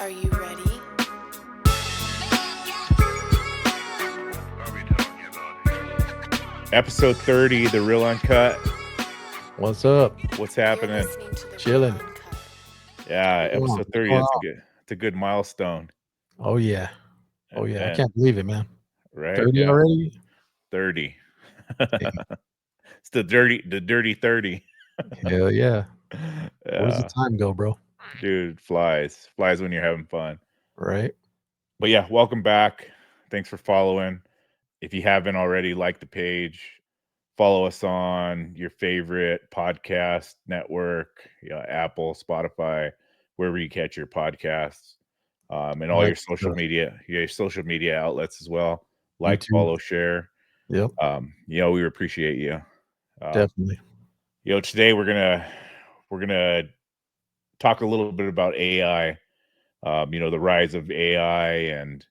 Are you ready? Episode 30, The Real Uncut. What's up? What's You're happening? listening to the Chilling. Real Uncut. Yeah, What's going on? episode 30. It's a good milestone. Oh yeah. Oh yeah. I And can't believe it, man. right, 30 yeah, already? 30. Damn. It's the dirty 30. Hell yeah. Where does the Yeah, time go, bro? dude, flies when you're having fun. Right? But yeah, welcome back. Thanks for following. If you haven't already, like the page, follow us on your favorite podcast network, Apple, Spotify, wherever you catch your podcasts, and all Like your social media outlets as well. Like, YouTube. follow, share. Yep. We appreciate you. Definitely. Today we're gonna talk a little bit about AI. The rise of AI and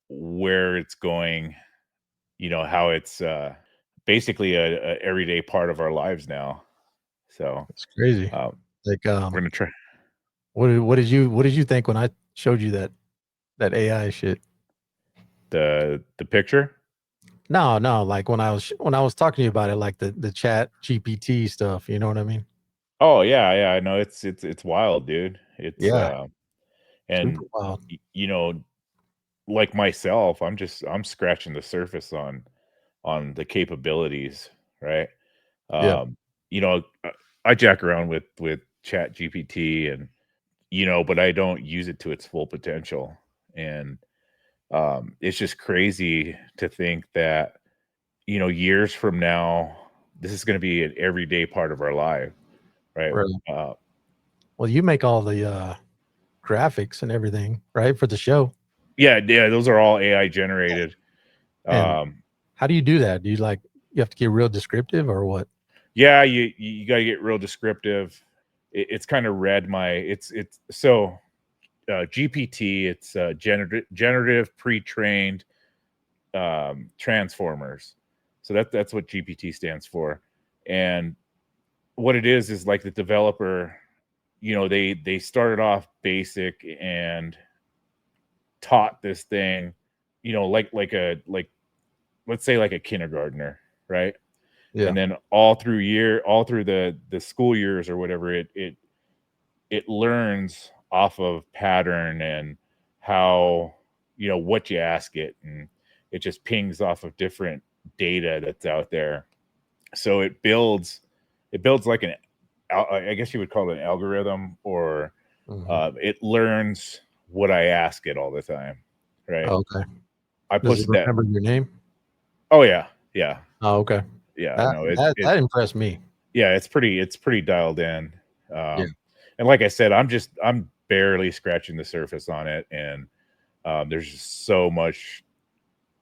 where it's going. How it's basically a everyday part of our lives now. So It's crazy. um, Like we're gonna try what did you think when I showed you that AI shit? the picture. No, like when I was talking to you about it, like the chat GPT stuff, you know what I mean? Oh yeah, I know it's wild, dude. It's Yeah, super and wild. y- you know, like myself, I'm scratching the surface on the capabilities, right? Yeah. Um, you know, I I jack around with Chat GPT and but I don't use it to its full potential. And it's just crazy to think that years from now, this is going to be an everyday part of our life, right? Right. Uh, Well, you make all the graphics and everything, right? For the show. yeah, those are all AI generated. And Um, how do you do that? Do you you have to get real descriptive or what? yeah, you got to get real descriptive. It's kind of read my it's so GPT. It's generative pre-trained transformers. So that's what GPT stands for. And what it is like the developer, they started off basic and taught this thing, like let's say like a kindergartner, right? Yeah. And then all through the school years or whatever, it learns off of pattern and how what you ask it, and it just pings off of different data that's out there. So it builds like I guess you would call it an algorithm, or Mhm. it learns what I ask it all the time, right? Oh, okay. I Does it posted that. remember your name? Oh yeah, Oh, okay. yeah. That No, that impressed me. yeah, it's pretty dialed in. Yeah. And like I said, I'm barely scratching the surface on it, and there's just so much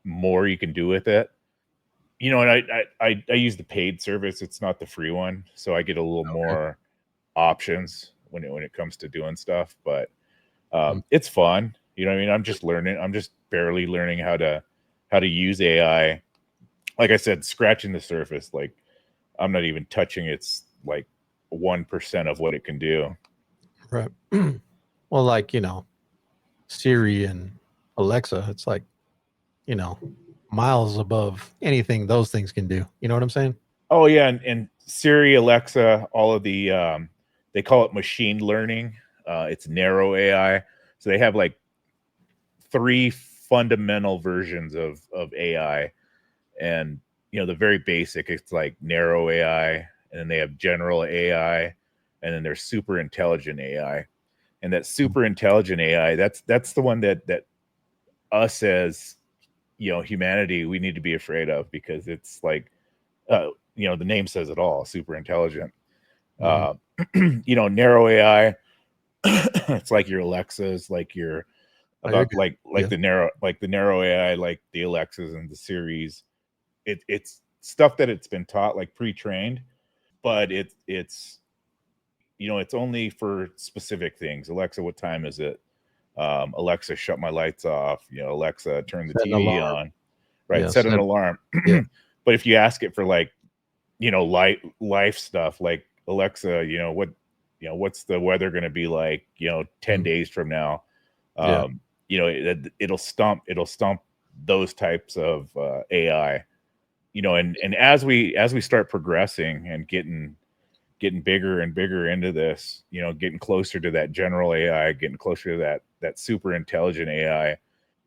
more you can do with it. And I use the paid service. It's not the free one, so I get a little Okay. more options when it comes to doing stuff. But Mm. it's fun. You know what I mean? I'm just learning. I'm just barely learning how to use AI. Like I said, scratching the surface. Like I'm not even touching its like 1% of what it can do. Right. Well, like, Siri and Alexa, it's like, you know, miles above anything those things can do. You know what I'm saying? Oh yeah, and Siri, Alexa, all of the they call it machine learning. It's narrow AI. So they have like three fundamental versions of AI, and the very basic, it's like narrow AI, and then they have general AI, and then there's super intelligent AI. And that Mm. super intelligent AI, that's the one that us as humanity, we need to be afraid of, because it's like the name says it all, super intelligent. Mhm. uh Narrow AI, it's like your Alexas, like your Oh, you're about good. like Yeah. the narrow AI, like the Alexas and the Series. It's stuff that it's been taught, like pre-trained, but it's only for specific things. Alexa, what time is it? Alexa, shut my lights off. Alexa, turn the Set an TV alarm. on. Right, Yeah. set an alarm. Yeah. But if you ask it for like life stuff, like Alexa, what's the weather going to be like 10 Mm. days from now, Yeah. You know, it'll stump those types of AI. You know, and as we start progressing and getting bigger and bigger into this, you know, getting closer to that general AI, getting closer to that super intelligent AI,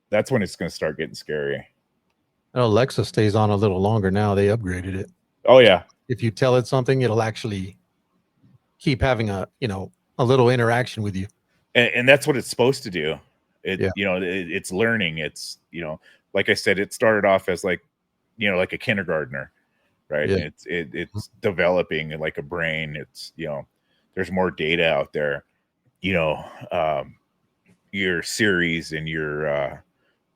that's when it's going to start getting scary. And Alexa stays on a little longer now. They upgraded it. Oh yeah, If you tell it something, it'll actually keep having a, a little interaction with you. and that's what it's supposed to do. It, Yeah. you know, it's learning. It's, you know, like I said, it started off as like, you know, like a kindergartner, right? Yeah. And it's developing like a brain. It's, you know, there's more data out there. You know, your Series and your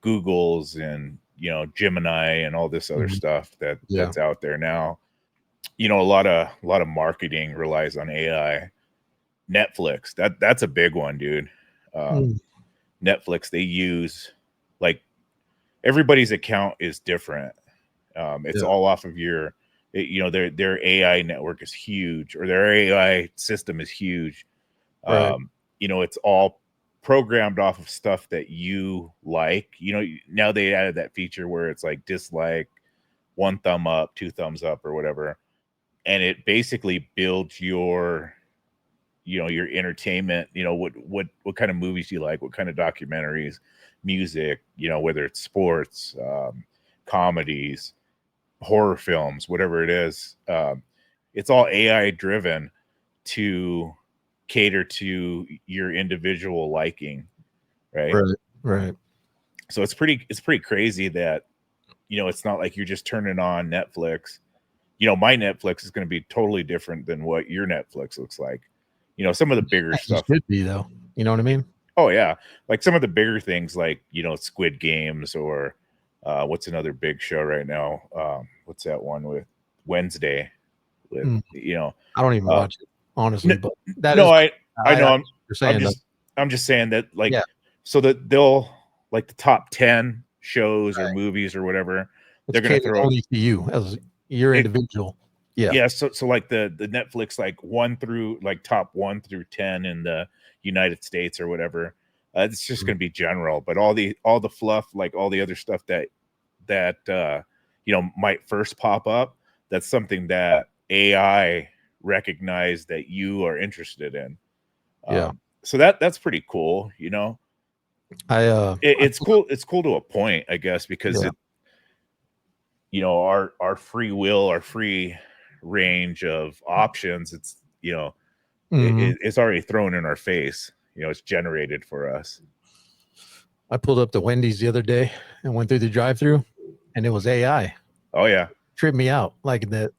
Googles and, you know, Gemini and all this other Mhm. stuff Yeah. that's out there now. You know, a lot of marketing relies on AI. Netflix, that's a big one, dude. Mm. Netflix, they use, like, everybody's account is different. It's Yeah. all off of you know, their AI network is huge, or their AI system is huge. Right. You know, it's all programmed off of stuff that you like. You know, now they added that feature where it's like dislike, one thumb up, two thumbs up, or whatever, and it basically builds your, you know, your entertainment. You know, what kind of movies you like, what kind of documentaries, music. You know, whether it's sports, comedies, horror films, whatever it is. It's all AI driven to cater to your individual liking, right? Right. Right. So it's pretty crazy that, you know, it's not like you're just turning on Netflix. You know, my Netflix is going to be totally different than what your Netflix looks like. You know, some of the bigger As it stuff. should be, though. You know what I mean? Oh yeah, like some of the bigger things, like, you know, Squid Games, or what's another big show right now? What's that one with Wednesday with, Mm. you know, I don't even uh, watch it, honestly, n- but that no, is, I know, I what you're I'm saying, though. just I'm just saying that, like, Yeah. so that they'll, like, the top 10 shows or movies or whatever, It's they're gonna catered throw only to you as your it. individual. Yeah. Yeah, so like the Netflix, like, one through, like, top 1 through 10 in the United States or whatever, it's just Mhm. gonna be general. But all the fluff, like all the other stuff that you know, might first pop up, that's something that AI recognized that you are interested in. Yeah. So that's pretty cool, you know. I It's cool. It's cool to a point, I guess, because yeah. it, you know, our free will, our free range of options. It's, you know, Mhm. it's already thrown in our face. You know, it's generated for us. I pulled up to Wendy's the other day and went through the drive-through, and it was AI. Oh yeah, Tripped me out. Like the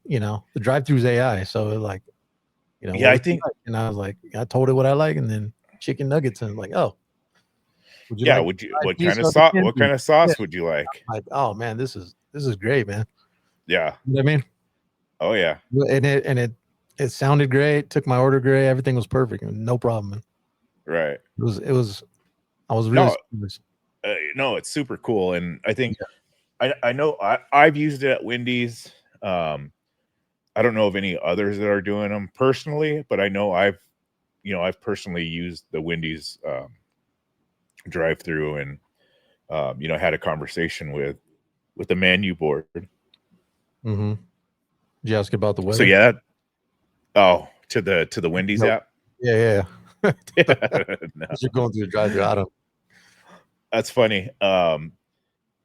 drive-through's AI. So like, yeah. what I would you think, like? And I was like, I told it what I like, and then chicken nuggets, and like, oh, would you yeah. like Would you? fried What piece kind of or the sauce? canned What kind piece? of Yeah. sauce would you like? Like, oh man, this is great, man. Yeah. You know what I mean? Oh yeah. And it sounded great. Took my order great. Everything was perfect. No problem. Man. Right. It was. I was really No, surprised. no. It's super cool, and I think Yeah. I know I've used it at Wendy's. Um, I don't know of any others that are doing them personally, but I know I've, you know, I've personally used the Wendy's drive through, and you know, had a conversation with the menu board. Mm-hmm. Did you ask about the So weather? yeah, oh, to the Wendy's Nope. app. Yeah, yeah. No, As you're going through the drive-through, I don't. that's funny.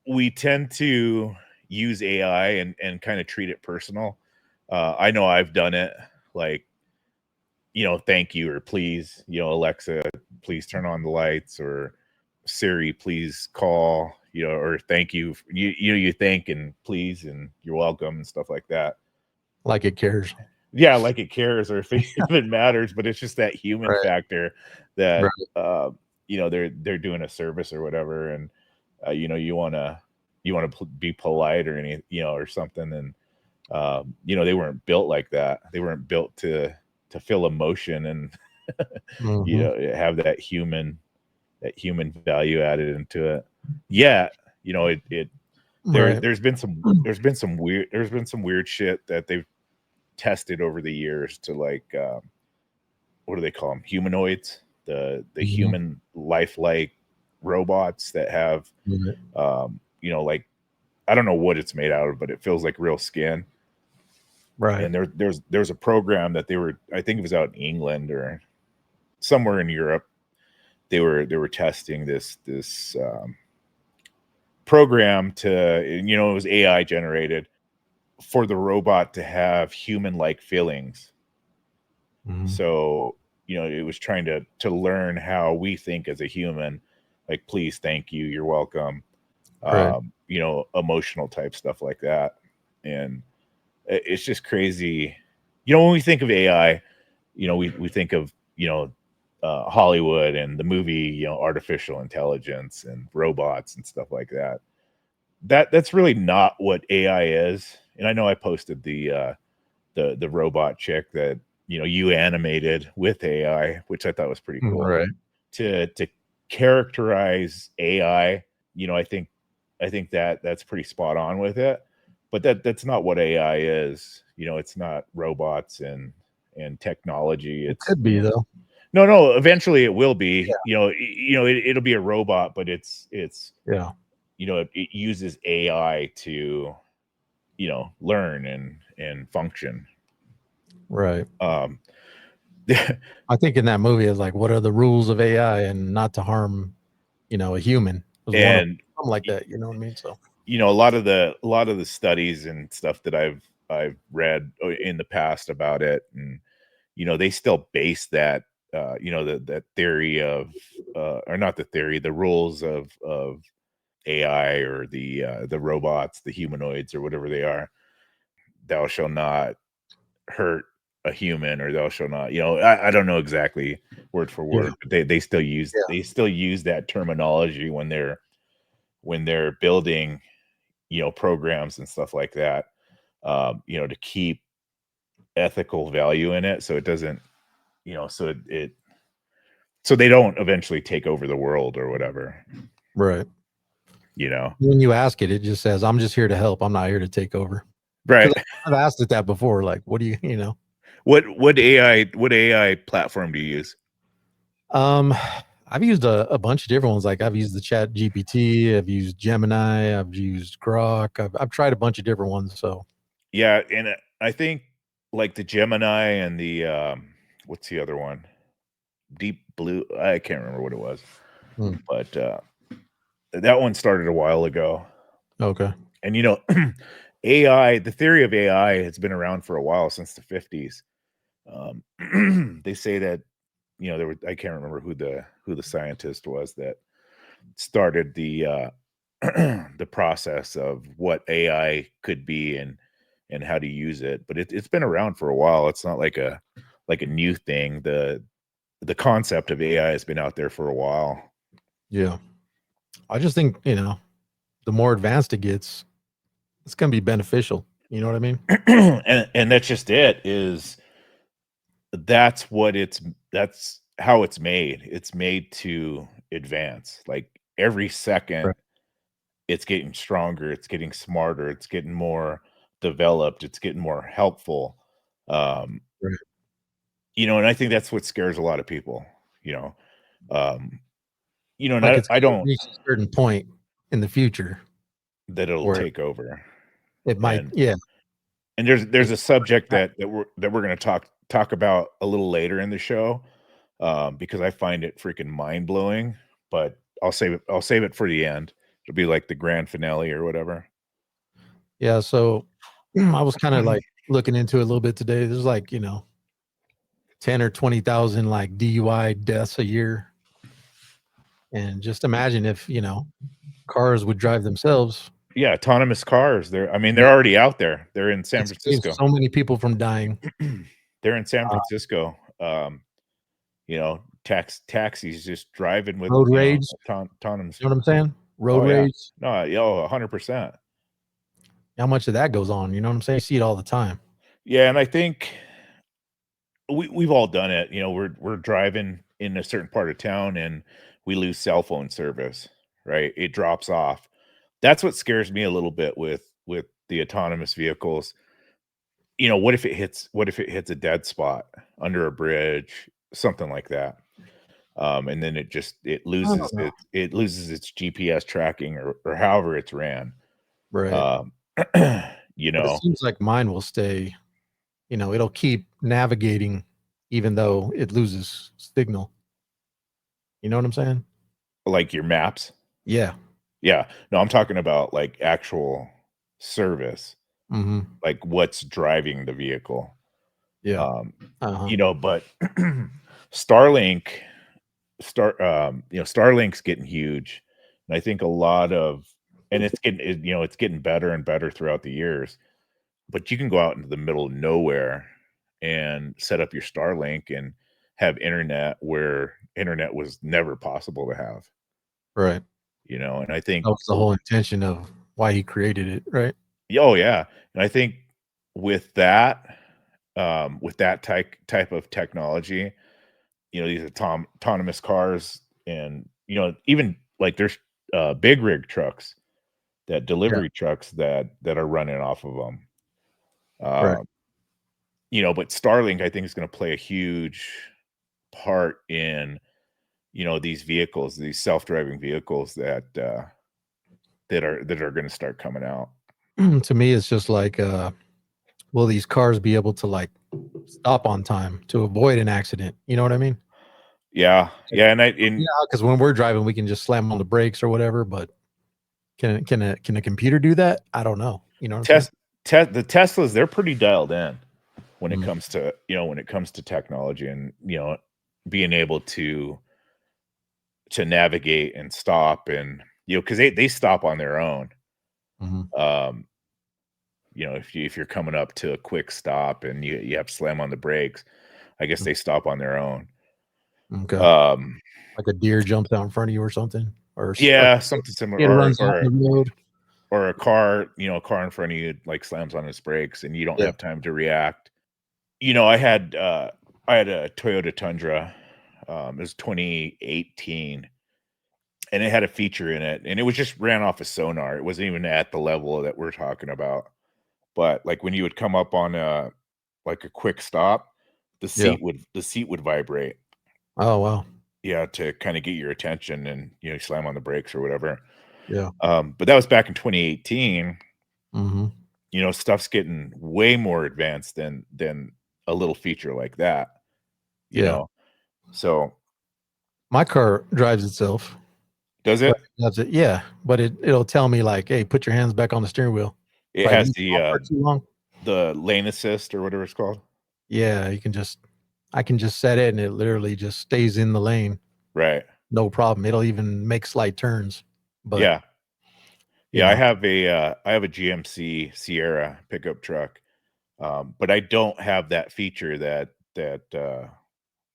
We tend to use AI and kind of treat it personal. I know I've done it, like, you know, thank you, or please, you know, Alexa, please turn on the lights, or Siri, please call, you know, or thank you. You know, you thank and please and you're welcome and stuff like that. Like it cares. Yeah, like it cares, or if it even matters, but it's just that human Right. factor that, Right. you know, they're doing a service or whatever, and you know, you want to be polite or any, you know, or something, and you know, they weren't built like that. They weren't built to feel emotion and you Mm-hmm. know, have that human value added into it. Yeah, you know, it Right. there's been some weird shit that they've tested over the years to, like, what do they call them, humanoids, the Mhm. human lifelike robots that have, Mhm. like, I don't know what it's made out of, but it feels like real skin. Right. And there's a program that I think it was out in England or somewhere in Europe. They were testing this program it was AI generated for the robot to have human like feelings. Mhm. So, it was trying to learn how we think as a human, like please, thank you, you're welcome, Right. emotional type stuff like that. And it's just crazy. When we think of AI, we think of, Hollywood and the movie, artificial intelligence and robots and stuff like that. That's really not what AI is. And I know I posted the robot chick that you animated with AI, which I thought was pretty cool. Right. To characterize AI, I think that's pretty spot on with it. But that's not what AI is. It's not robots and technology. It It's could be though. no. Eventually, it will be. Yeah. It'll be a robot, but it's Yeah. it uses AI to learn and function. Right. Um, I think in that movie is like, what are the rules of AI and not to harm, a human was one of and something like that. You know what I mean? So a lot of the studies and stuff that I've read in the past about it, and they still base that that theory of or not the theory, the rules of AI or the robots, the humanoids or whatever they are. Thou shall not hurt a human, or thou shall not. I don't know exactly word for yeah, word, but they still use yeah, they still use that terminology when they're building programs and stuff like that, to keep ethical value in it, so it doesn't, so they don't eventually take over the world or whatever. right. you know When you ask it, it just says, "I'm just here to help. I'm not here to take over." right. Because I've asked it that before. Like, what do you? What AI platform do you use? Um, I've used a bunch of different ones. Like I've used the Chat GPT, I've used Gemini, I've used Grok. I've tried a bunch of different ones. So Yeah, and I think like the Gemini and the what's the other one? Deep Blue. I can't remember what it was, mm, but that one started a while ago. okay, And AI, the theory of AI has been around for a while, since the 50s. They say that I can't remember who the scientist was that started the process of what AI could be and how to use it. But it's been around for a while. It's not like a new thing. The concept of AI has been out there for a while. yeah. I just think the more advanced it gets, it's gonna be beneficial. You know what I mean? And that's just it. That's how it's made. It's made to advance. Like every second Right. it's getting stronger, it's getting smarter, it's getting more developed, it's getting more helpful. Um, Right. and I think that's what scares a lot of people, you know. Um, and Like I, it's I gonna don't reach a certain point in the future that it'll where take over. it might. And Yeah. and there's It's a subject that we're gonna talk about a little later in the show, because I find it freaking mind blowing. But I'll save it for the end. It'll be like the grand finale or whatever. Yeah. So I was kind of like looking into it a little bit today. There's like 10 or 20,000 like DUI deaths a year, and just imagine if cars would drive themselves. Yeah, autonomous cars. I mean, Yeah, they're already out there. They're in San it saves Francisco. so many people from dying. They're in San Uh, Francisco. Taxis just driving with road rage. autonomous. You know what I'm saying? Road Oh yeah, rage. no, yeah, 100%. How much of that goes on? You know what I'm saying? You see it all the time. Yeah, and I think we've all done it. We're driving in a certain part of town and we lose cell phone service. Right, it drops off. That's what scares me a little bit with the autonomous vehicles. What if it hits a dead spot under a bridge, something like that? And then it I loses don't know. it loses its GPS tracking, or however it's ran. Right. Um, you But it know, seems like mine will stay, it'll keep navigating even though it loses signal. You know what I'm saying? like your maps. Yeah. Yeah, no, I'm talking about like actual service, Mhm. like what's driving the vehicle. Yeah. Um, Uh-huh. but Starlink, Starlink's getting huge, and I think a lot of, and it's getting better and better throughout the years. But you can go out into the middle of nowhere and set up your Starlink and have internet where internet was never possible to have. Right. And I think, That was the whole intention of why he created it, right? oh yeah, and I think with that, with that type of technology, these autonomous cars, and even like there's big rig trucks, that Yeah. delivery trucks that are running off of them. Right. Uh, but Starlink, I think, is going to play a huge part in these vehicles, these self-driving vehicles that are going to start coming out. To me, it's just like, will these cars be able to like stop on time to avoid an accident? You know what I mean? Yeah, Like, yeah, and because when we're driving, we can just slam on the brakes or whatever. But can a computer do that? I don't know. You know what I'm saying? test the Teslas, they're pretty dialed in when it Mm, comes to technology, and being able to navigate and stop, and because they stop on their own. mhm. um if you're coming up to a quick stop and you have to slam on the brakes, I guess Mm, they stop on their own. okay. um Like a deer jumps out in front of you or something, or a yeah, something similar, kid runs out in the road. or a car in front of you like slams on its brakes and you don't Yeah. have time to react. I had a Toyota Tundra. It was 2018, and it had a feature in it, and it was just ran off a sonar. It wasn't even at the level that we're talking about. But like when you would come up on a quick stop, the Yeah. seat would vibrate. Oh wow. Yeah, to kind of get your attention, and slam on the brakes or whatever. Yeah. But that was back in 2018. Mhm. Stuff's getting way more advanced than a little feature like that. You Yeah. know, so My car drives itself. does But it? that's it. Yeah, but it'll tell me like, "Hey, put your hands back on the steering wheel." If It I has leave it on for too long, the lane assist, or whatever it's called. yeah, I can just set it and it literally just stays in the lane, Right. no problem. It'll even make slight turns, but, Yeah. you Yeah. I know have a GMC Sierra pickup truck, but I don't have that feature, that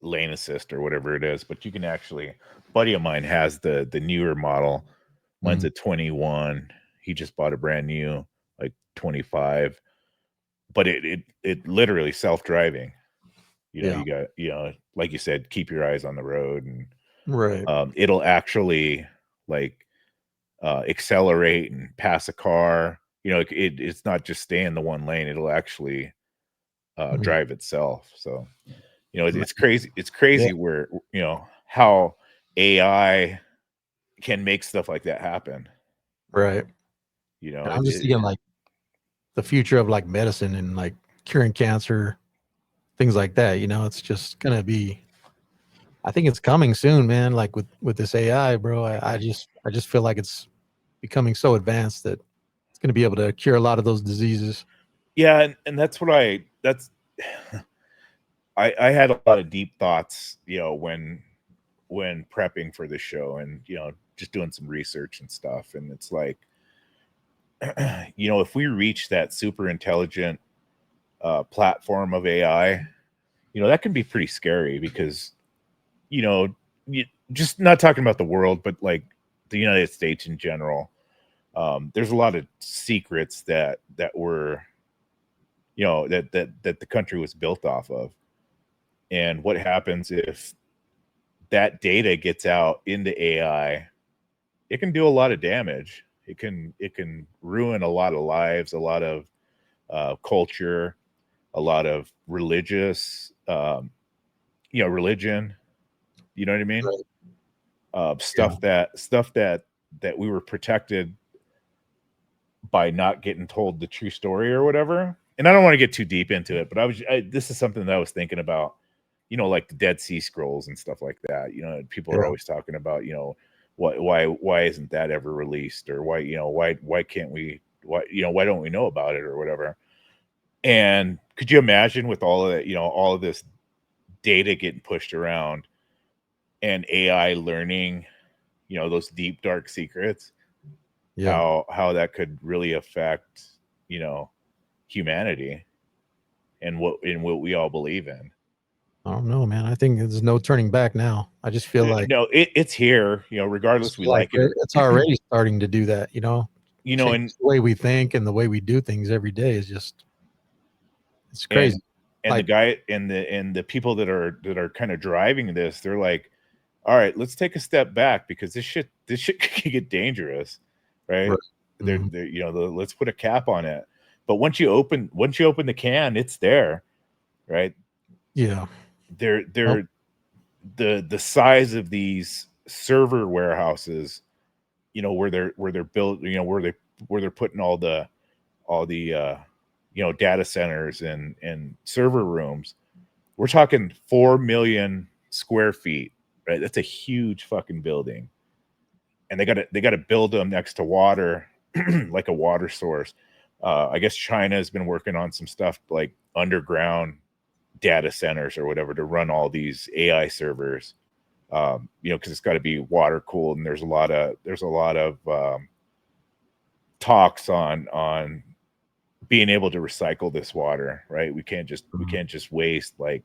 lane assist or whatever it is. But you can actually, buddy of mine has the newer model. Mine's Mhm. a 21. He just bought a brand new, like 25. But it literally self-driving. Yeah. You got, like you said, keep your eyes on the road, and Right. it'll actually, like, accelerate and pass a car. It's not just stay in the one lane. It'll actually Mhm. drive itself. So it's Right. crazy. It's Yeah, crazy where how AI can make stuff like that happen. right. And I'm just thinking, like, the future of, like, medicine and, like, curing cancer, things like that, it's just gonna be I think it's coming soon, man, like, with this AI, bro. I just feel like it's becoming so advanced that it's gonna be able to cure a lot of those diseases. Yeah, and that's I had a lot of deep thoughts, when prepping for the show, and just doing some research and stuff. And it's like, if we reach that super intelligent platform of AI, that can be pretty scary, because you know you, just not talking about the world, but like the United States in general. There's a lot of secrets that were, that the country was built off of. And what happens if that data gets out into AI? It can do a lot of damage. It can ruin a lot of lives, a lot of culture, a lot of religion. You know what I mean? Right. Yeah. Stuff that we were protected by not getting told the true story or whatever. And I don't want to get too deep into it, but this is something that I was thinking about, like the Dead Sea Scrolls and stuff like that. People are Yeah. always talking about, why isn't that ever released, or why can't we, why don't we know about it or whatever. And could you imagine with all of that, all of this data getting pushed around and AI learning, those deep dark secrets, Yeah. how that could really affect, humanity and what we all believe in. I don't know, man. I think there's no turning back now. I just feel like No, it's here, regardless we like it or it's already starting to do that, change and the way we think and the way we do things every day is just it's crazy. and and the Like, guy and the people that are kind of driving this, they're like, all right, let's take a step back because this shit can get dangerous, right? right. Mhm. Let's put a cap on it. But once you open the can, it's there, right? Yeah. Well, They're the size of these server warehouses, where they're built, where they're putting all the data centers and server rooms. We're talking 4 million square feet, right? That's a huge fucking building. And they got to build them next to water, like a water source. I guess China has been working on some stuff like underground data centers or whatever to run all these AI servers. Because it's got to be water cooled, and there's a lot of talks on being able to recycle this water, right? We mhm. can't just waste, like,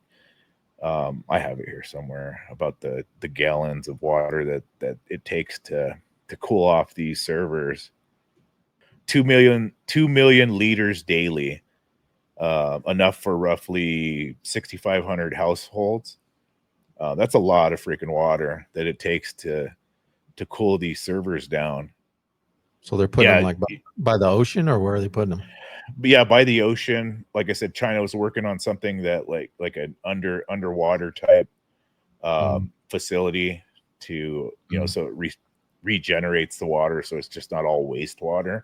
I have it here somewhere about the gallons of water that it takes to cool off these servers. 2 million liters daily, enough for roughly 6,500 households. That's a lot of freaking water that it takes to cool these servers down. So they're putting them Yeah, like by the ocean, or where are they putting them? but yeah, by the ocean. Like I said, China was working on something that like an underwater type Mm, facility to, mm. so it regenerates the water, so it's just not all wastewater.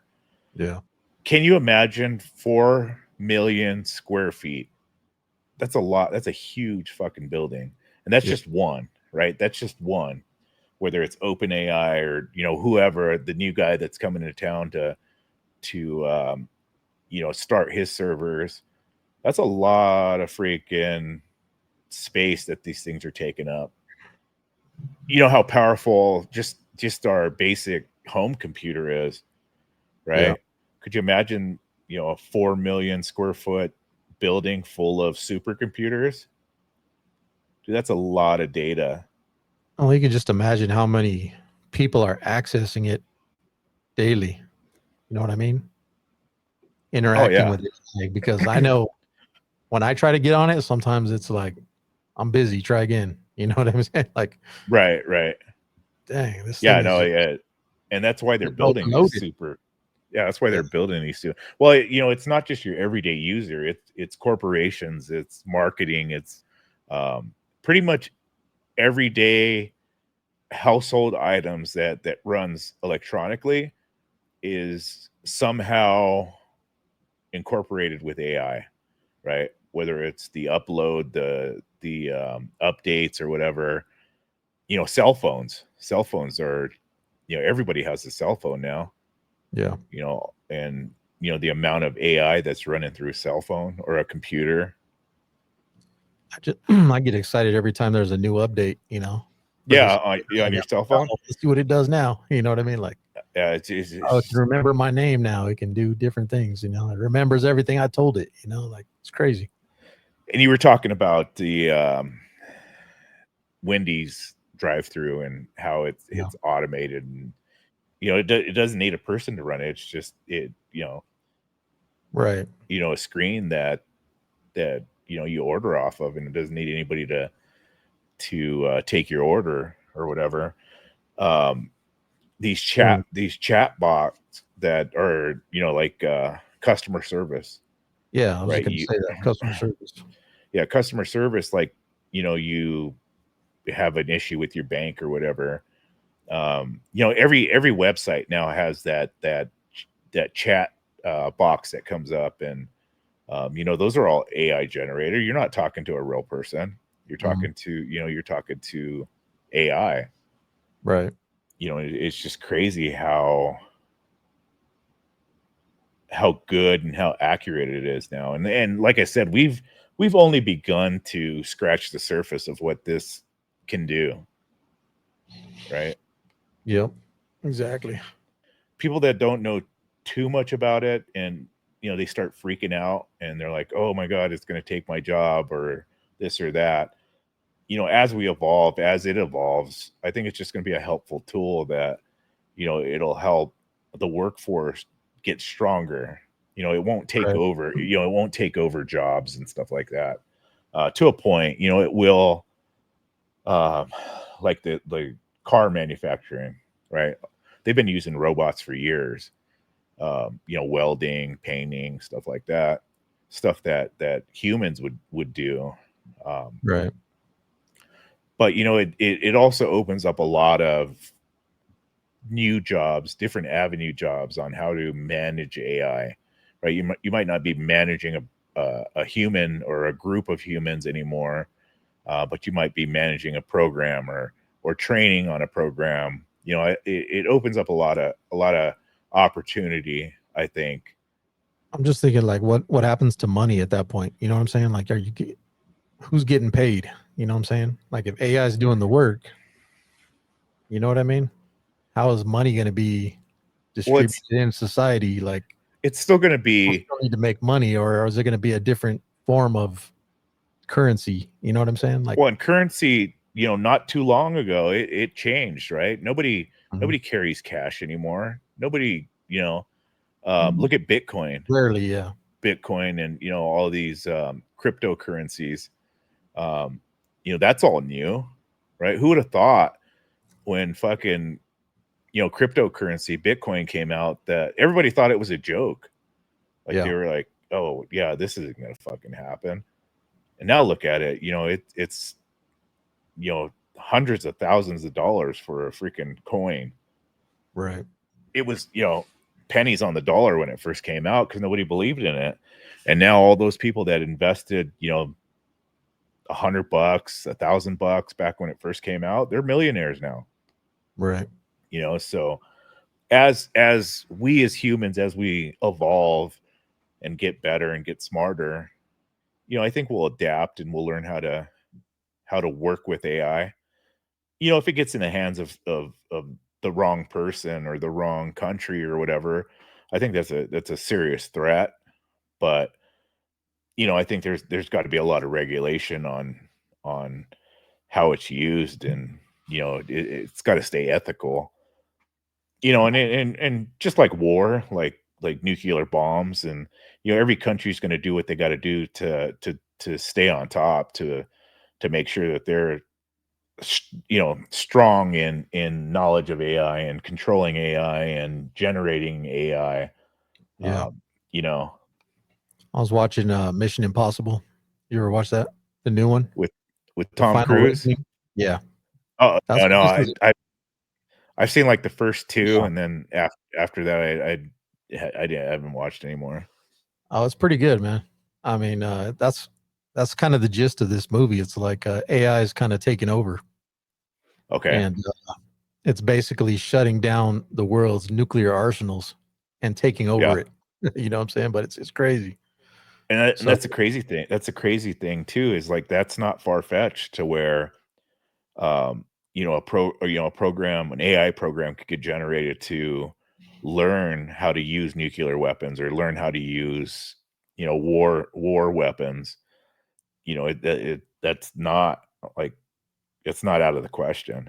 Yeah. Can you imagine 4 million square feet? That's a lot. That's a huge fucking building, and that's Yeah. just one, right? That's just one. Whether it's OpenAI or whoever the new guy that's coming to town to start his servers, that's a lot of freaking space that these things are taking up. You know how powerful just our basic home computer is, Yeah. right? Could you imagine, a 4 million square foot building full of supercomputers? Dude, that's a lot of data. Well, you can just imagine how many people are accessing it daily. You know what I mean? Oh Interacting yeah. with it. Like, because I know when I try to get on it, sometimes it's like, I'm busy, try again. You know what I'm saying? Like, Right, right. dang, this thing Yeah, is no, just yeah. And that's why they're it's building these overloaded. super yeah, that's why Yeah. they're building these two. Well, it's not just your everyday user. It's corporations, it's marketing, it's pretty much everyday household items that runs electronically is somehow incorporated with AI, right? Whether it's the upload, the updates or whatever. Cell phones are, everybody has a cell phone now. Yeah. And the amount of AI that's running through a cell phone or a computer. I just I get excited every time there's a new update, for Yeah, this. on Like, your cell phone. oh, let's see what it does now. You know what I mean? Like, Yeah, it's oh, it can just, remember my name now. It can do different things. It remembers everything I told it. Like it's crazy. and you were talking about the Wendy's drive-through and how it's Yeah. it's automated, and it doesn't need a person to run it. It's just Right. a screen that you order off of, and it doesn't need anybody to take your order or whatever. Um, Mm. these chat bots that are like customer service, Yeah. I was just right? going to You say that customer service. Yeah, customer service, like, you have an issue with your bank or whatever, you know, every website now has that chat box that comes up, and you know, those are all AI generated. You're not talking to a real person. You're Mhm. talking to, you know, you're talking to AI. Right. You know, it's just crazy how good and how accurate it is now. And like I said, we've only begun to scratch the surface of what this can do, right? Yep. Exactly. People that don't know too much about it, and you know, they start freaking out and they're like, "Oh my god, it's going to take my job or this or that." You know, as we evolve, as it evolves, I think it's just going to be a helpful tool that, you know, it'll help the workforce get stronger. You know, it won't take Right. over, you know, it won't take over jobs and stuff like that. To a point, you know, it will, um, like the car manufacturing, right? They've been using robots for years, you know, welding, painting, stuff like that, stuff that humans would do. Um, Right. but you know, it also opens up a lot of new jobs, different avenue jobs on how to manage AI, right? You might not be managing a human or a group of humans anymore, but you might be managing a program or training on a program. You know, it opens up a lot of opportunity, I think. I'm just thinking like what happens to money at that point? You know what I'm saying? Like who's getting paid? You know what I'm saying? Like if AI is doing the work, you know what I mean? How is money going to be Well, distributed in society? Like it's still going to people be. still need to make money, or is it going to be a different form of currency? You know what I'm saying? Like, Well, in currency, you know, not too long ago, it changed, right? Mhm. Nobody carries cash anymore. Nobody, you know, look at Rarely, yeah, Bitcoin, and you know, all these cryptocurrencies. Um, you know, that's all new, right? Who would have thought when fucking, you know, cryptocurrency Bitcoin came out that everybody thought it was a joke? Like they yeah, were like, "Oh yeah, this isn't gonna fucking happen." And now look at it. You know, it's, you know, hundreds of thousands of dollars for a freaking coin. right, It was, you know, pennies on the dollar when it first came out because nobody believed in it. And now all those people that invested, you know, $100, $1,000 back when it first came out, they're millionaires now. right. You know, so as we as humans, as we evolve and get better and get smarter, you know, I think we'll adapt and we'll learn how to work with AI. You know, if it gets in the hands of the wrong person or the wrong country or whatever, I think that's a serious threat. But you know, I think there's got to be a lot of regulation on how it's used, and you know, it's got to stay ethical. You know, and just like war, like nuclear bombs, and you know, every country's going to do what they got to do to stay on top, to make sure that they're you know, strong in knowledge of AI and controlling AI and generating AI. Yeah. Um, you know, I was watching Mission Impossible. You ever watch that? The new one, with The Tom Final Cruise. Reckoning. Yeah, Oh that's no, what no, this is. I've seen like the first two, Yeah. and then after that, I haven't watched anymore. Oh, it's pretty good, man. I mean, that's kind of the gist of this movie. It's like AI is kind of taking over, Okay, and it's basically shutting down the world's nuclear arsenals and taking yeah, over it. You know what I'm saying? But it's crazy. and So that's a crazy thing. That's a crazy thing too. Is like that's not far fetched to where, you know, a program, an AI program could get generated to learn how to use nuclear weapons or learn how to use, you know, war weapons. You know, that's not like, it's not out of the question.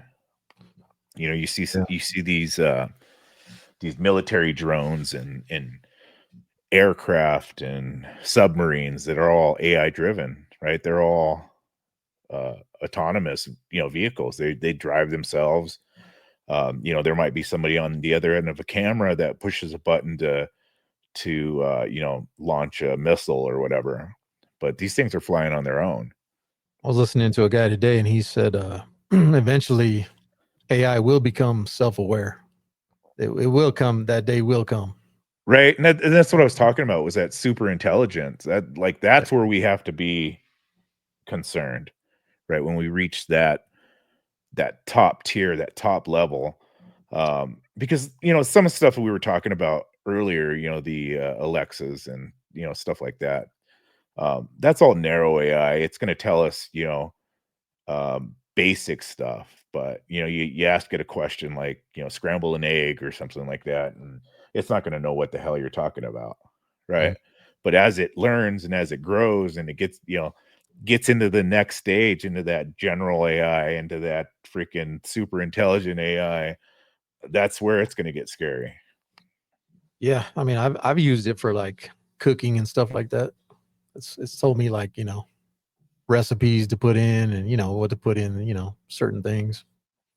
You know, yeah, you see these military drones and aircraft and submarines that are all AI driven, right? They're all autonomous, you know, vehicles. They drive themselves. You know, there might be somebody on the other end of a camera that pushes a button to you know, launch a missile or whatever. But these things are flying on their own. I was listening to a guy today, and he said eventually AI will become self-aware. It will come. That day will come. Right. And that's what I was talking about, was that super intelligence. Yeah. That's where we have to be concerned, right? When we reach that top tier, that top level. Because some of the stuff we were talking about earlier, the Alexas and stuff like that. That's all narrow AI. It's going to tell us, basic stuff. But you ask it a question like, scramble an egg or something like that, and it's not going to know what the hell you're talking about, Mhm. right? But as it learns and as it grows and it gets into the next stage, into that general AI, into that freaking super intelligent AI, that's where it's going to get scary. Yeah. I mean, I've used it for like cooking and stuff like that. It's told me like recipes to put in and what to put in certain things.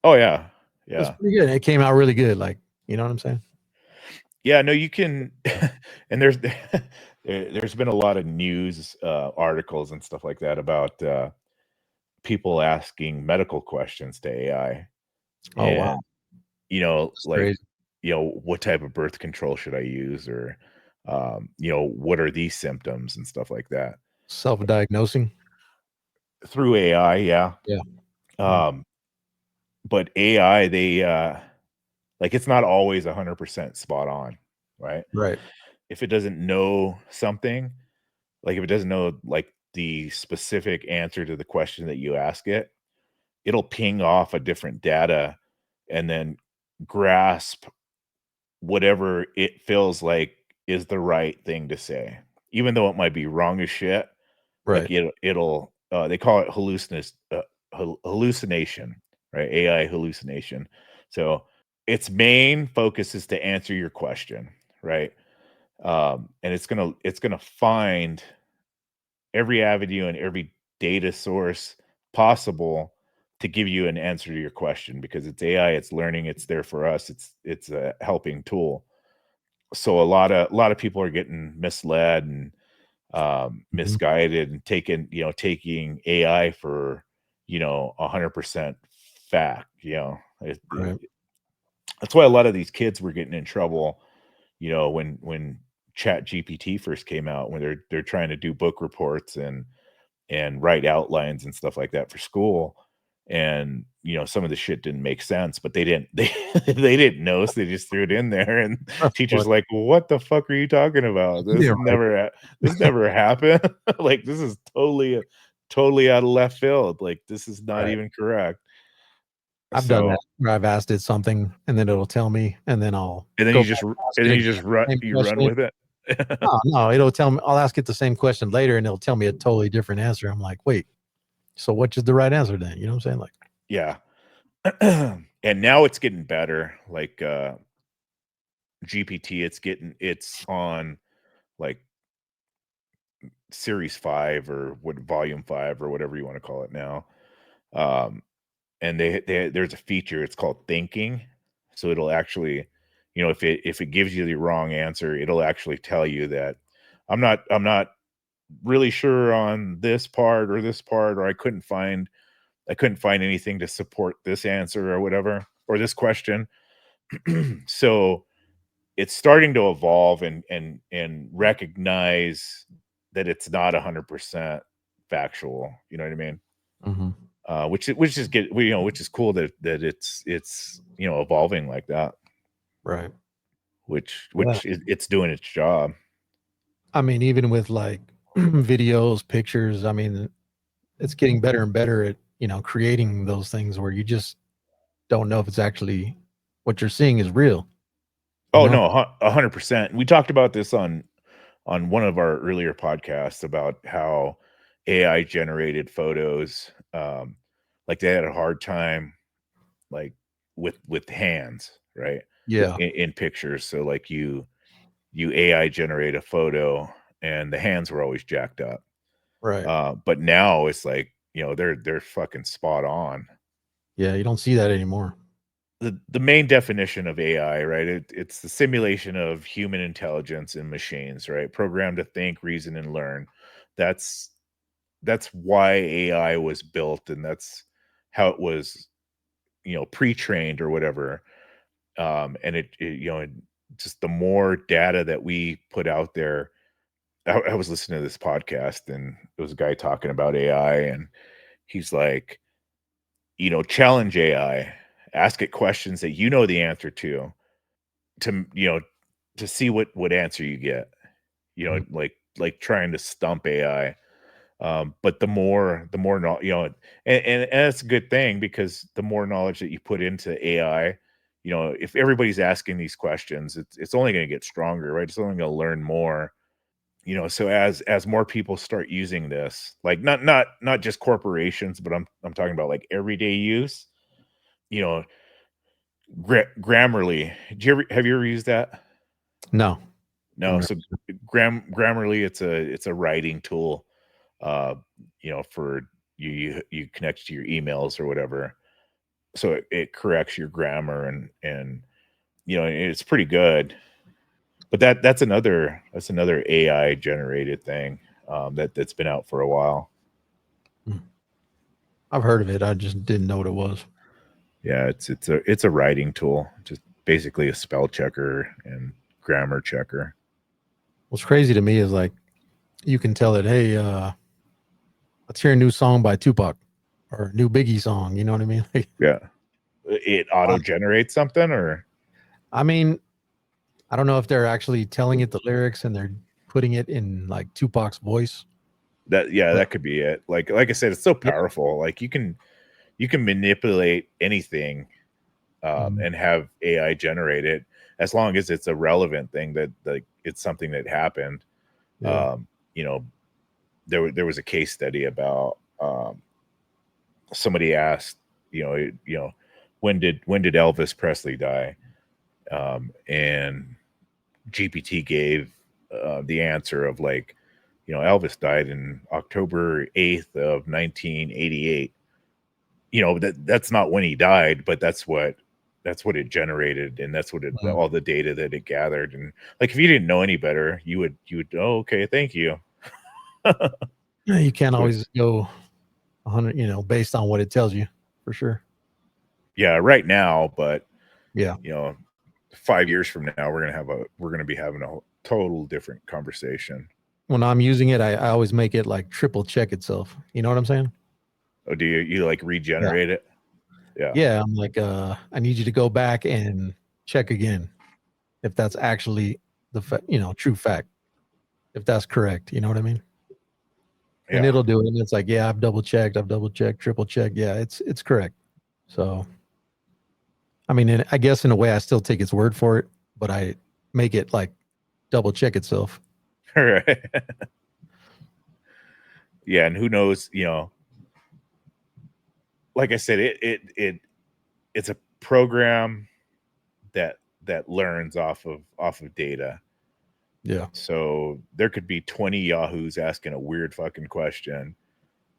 Oh yeah, It's yeah. pretty good. It came out really good. Like what I'm saying. Yeah, no, you can. And there's been a lot of news articles and stuff like that about people asking medical questions to AI, Oh wow, and that's like, crazy. what type of birth control should I use, or what are these symptoms and stuff like that Self-diagnosing. through AI. Yeah. Yeah. Mhm. Um, but AI, they like, it's not always 100% spot on, right? Right. If it doesn't know something, like if it doesn't know like the specific answer to the question that you ask it, it'll ping off a different data and then grasp whatever it feels like is the right thing to say, even though it might be wrong as shit. Like Right. it'll they call it hallucination, right? AI hallucination. So its main focus is to answer your question, right? And it's gonna find every avenue and every data source possible to give you an answer to your question, because it's AI, it's learning, it's there for us, it's a helping tool. So a lot of people are getting misled and Mhm. misguided and taking AI for 100% fact. Right. That's why a lot of these kids were getting in trouble. When Chat GPT first came out, when they're trying to do book reports and write outlines and stuff like that for school. And some of the shit didn't make sense, but they didn't know, so they just threw it in there, and That's teachers funny. like, well, what the fuck are you talking about? You didn't write it. This never happened. Like, this is totally out of left field. Like, this is not Right. even correct. I've done that So, where I've asked it something and then it'll tell me and then I'll and then go back and ask and it then again, same you run question. with it. No, no, it'll tell me. I'll ask it the same question later and it'll tell me a totally different answer. I'm like, wait, so which is the right answer then? You know what I'm saying? Like, Yeah. And now it's getting better. Like GPT, it's on like series 5, or what, volume 5, or whatever you want to call it now. Um, and there's a feature, it's called thinking. So it'll actually, if it gives you the wrong answer, it'll actually tell you that I'm not really sure on this part or this part, or I couldn't find anything to support this answer or whatever, or this question. So it's starting to evolve and recognize that it's not 100% factual. You know what I mean? mhm, Which is cool that it's evolving like that. right. Yeah. It's doing its job. I mean, even with like videos, pictures, I mean, it's getting better and better at, creating those things where you just don't know if it's actually what you're seeing is real, you Oh know? no, 100%. We talked about this on one of our earlier podcasts about how AI generated photos, like they had a hard time, like with hands, right? Yeah. In pictures. So like you AI generate a photo, and the hands were always jacked up. Right. But now it's like, they're fucking spot on. Yeah. You don't see that anymore. The main definition of AI, right? It's the simulation of human intelligence in machines, right? Programmed to think, reason, and learn. That's that's why AI was built, and that's how it was, pre-trained or whatever. And just the more data that we put out there. I was listening to this podcast, and it was a guy talking about AI, and he's like, challenge AI, ask it questions that you know the answer to to see what answer you get. Mm. Like trying to stump AI. But the more and that's a good thing, because the more knowledge that you put into AI, if everybody's asking these questions, it's only going to get stronger, right? It's only going to learn more. So as more people start using this, like not just corporations, but I'm talking about like everyday use. You know, Grammarly. Have you ever used that? No. I've No. never- So Grammarly, it's a writing tool. Uh, for you connect to your emails or whatever. So it corrects your grammar, and it's pretty good. But that's another AI generated thing, that's been out for a while. Mm. I've heard of it. I just didn't know what it was. Yeah, it's a writing tool, just basically a spell checker and grammar checker. What's crazy to me is like you can tell it, hey, let's hear a new song by Tupac or a new Biggie song. You know what I mean? Yeah, it auto generates something, or I mean, I don't know if they're actually telling it the lyrics and they're putting it in like Tupac's voice. that. Yeah, But that could be it. Like I said, it's so yeah, powerful. Like you can manipulate anything, mhm, and have AI generate it, as long as it's a relevant thing, that like it's something that happened. yeah, Um, you know, there was a case study about, somebody asked, when did Elvis Presley die? And GPT gave, the answer of like, Elvis died in October 8th of 1988. That's not when he died, but that's what it generated, and that's what mhm. all the data that it gathered. And like, if you didn't know any better, you would, oh, okay, thank you. Yeah, you can't But always go 100, based on what it tells you for sure. yeah, right now, but Yeah. you know 5 years from now, we're gonna be having a total different conversation. When I'm using it, I always make it like triple check itself. You know what I'm saying? Oh, do you like Yeah. regenerate it? Yeah. Yeah. I'm like, I need you to go back and check again if that's actually true fact, if that's correct. You know what I mean? And Yeah. it'll do it. And it's like, yeah, I've double checked, triple checked. Yeah, it's correct. So, I mean, I guess in a way, I still take its word for it, but I make it like double check itself. All right. Yeah, and who knows, like I said, it's a program that learns off of data. Yeah. So there could be 20 yahoos asking a weird fucking question,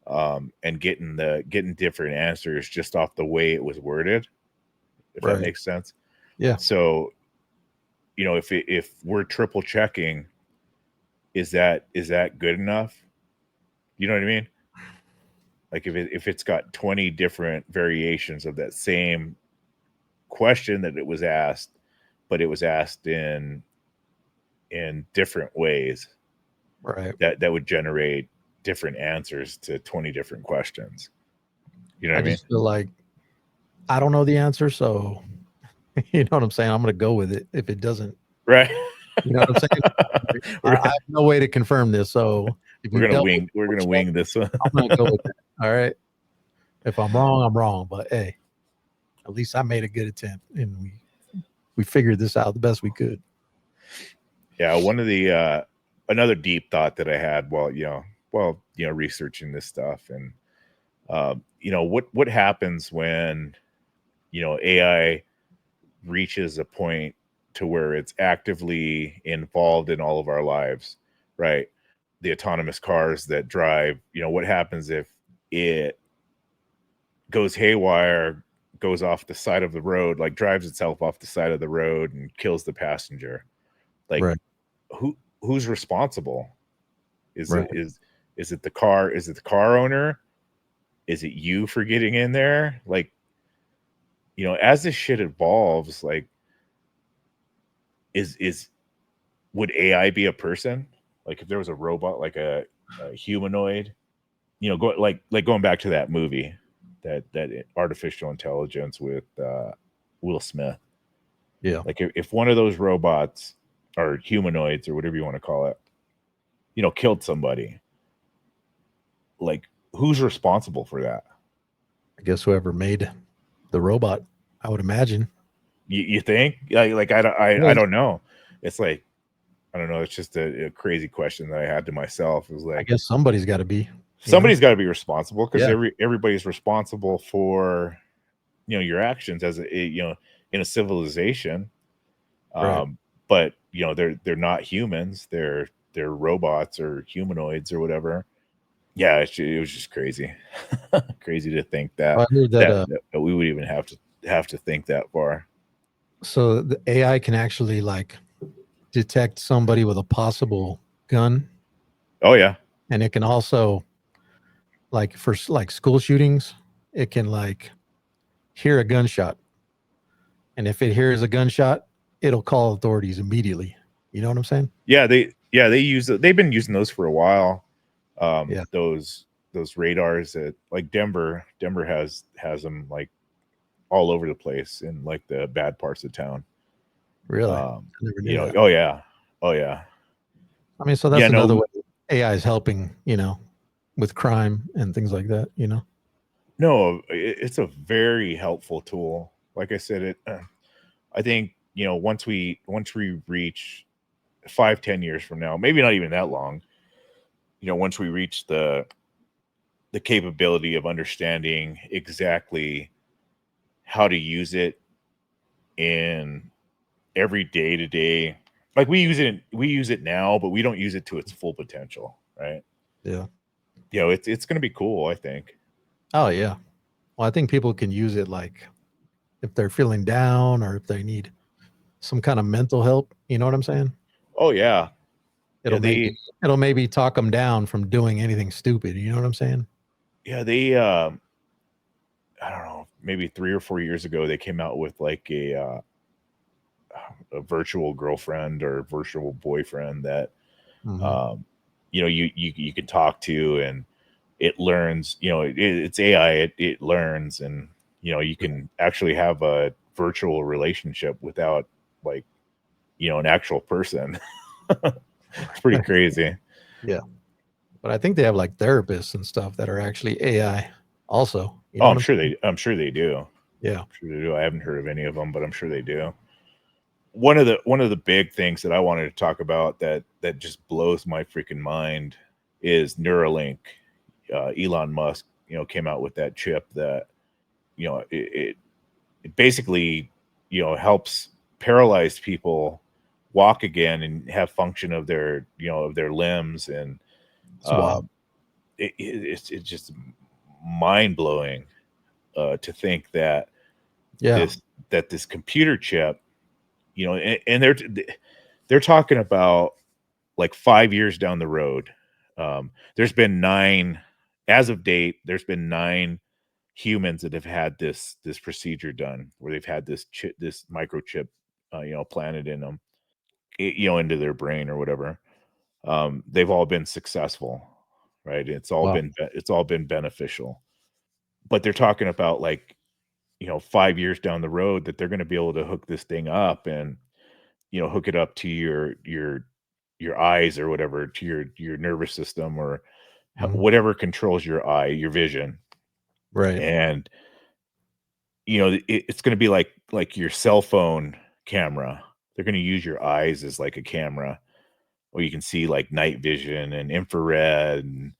and getting different answers just off the way it was worded, if that Right. makes sense. Yeah. So, if we're triple checking, is that good enough? You know what I mean? Like, if it's got 20 different variations of that same question that it was asked, but it was asked in different ways, Right. that would generate different answers to 20 different questions. You know what I I mean? just feel like I don't know the answer. So, you know what I'm saying? I'm going to go with it. If it doesn't, Right. you know what I'm saying? we're, I have no way to confirm this. So, if we're you gonna tell me wing we're double gonna check, wing this one. I'm going to go with that. All right. If I'm wrong, I'm wrong. But hey, at least I made a good attempt and we figured this out the best we could. Yeah, one of the another deep thought that I had while researching this stuff. And what happens when AI reaches a point to where it's actively involved in all of our lives, right? The autonomous cars that drive, what happens if it goes haywire, goes off the side of the road, like drives itself off the side of the road and kills the passenger? Like, Right. who's responsible? Is Right. it is it the car owner? is it you for getting in there? Like, as this shit evolves, like, is would AI be a person? Like, if there was a robot, like a humanoid, going back to that movie, that artificial intelligence with Will Smith. Yeah. Like, if one of those robots or humanoids or whatever you want to call it, killed somebody, like, who's responsible for that? I guess whoever made the robot, I would imagine. You think? Like I Well, don't know. It's like, I don't know. It's just a crazy question that I had to myself. It was I like, guess somebody's got to be, you know? somebody's got to be responsible, because Yeah. everybody's responsible for your actions as in a civilization. Right. um but they're not humans, they're robots or humanoids or whatever. Yeah, it was just crazy. Crazy to think I that heard that. that we would even have to think that far. So the AI can actually like detect somebody with a possible gun, Oh yeah. and it can also like for like school shootings, it can like hear a gunshot, and if it hears a gunshot, it'll call authorities immediately. You know what I'm saying? They've been using those for a while. Yeah. Those radars that, like, Denver has them, like, all over the place in, like, the bad parts of town. Really? I never knew that. Oh yeah, oh yeah, I mean, so yeah. that's another No, way AI is helping, with crime and things like that. no, it's a very helpful tool. Like I said, I think, once we reach 5-10 years from now, maybe not even that long, once we reach the capability of understanding exactly how to use it in every day to day, like, we use it now, but we don't use it to its full potential, right? Yeah. It's going to be cool, I think. Oh yeah. Well, I think people can use it like if they're feeling down or if they need some kind of mental help. You know what I'm saying? Oh yeah. Yeah, It'll maybe it'll maybe talk them down from doing anything stupid. You know what I'm saying? they I don't know, maybe 3 or 4 years ago, they came out with, like, a virtual girlfriend or virtual boyfriend that, Hmm. um, you can talk to, and it learns. It's AI. It learns, and you can actually have a virtual relationship without, like, an actual person. It's pretty crazy. Yeah. But I think they have like therapists and stuff that are actually AI also. You Oh, know I'm what I'm sure saying? they do. Yeah. I'm sure they do. I haven't heard of any of them, but I'm sure they do. One of the big things that I wanted to talk about that just blows my freaking mind is Neuralink. Elon Musk, came out with that chip that, it basically, helps paralyzed people walk again and have function of their limbs. And It's uh, wild. it's just mind blowing, to think that Yeah. this that this computer chip, and they're talking about, like, 5 years down the road. There's been nine, as of date. There's been nine humans that have had this procedure done, where they've had this microchip, planted in them, into their brain or whatever. They've all been successful, right? Wow. It's all been beneficial. But they're talking about, like, 5 years down the road, that they're going to be able to hook this thing up, and hook it up to your eyes or whatever, to your nervous system, or Mhm. whatever controls your vision. Right. And it's going to be like your cell phone camera. They're going to use your eyes as like a camera, where you can see, like, night vision and infrared, and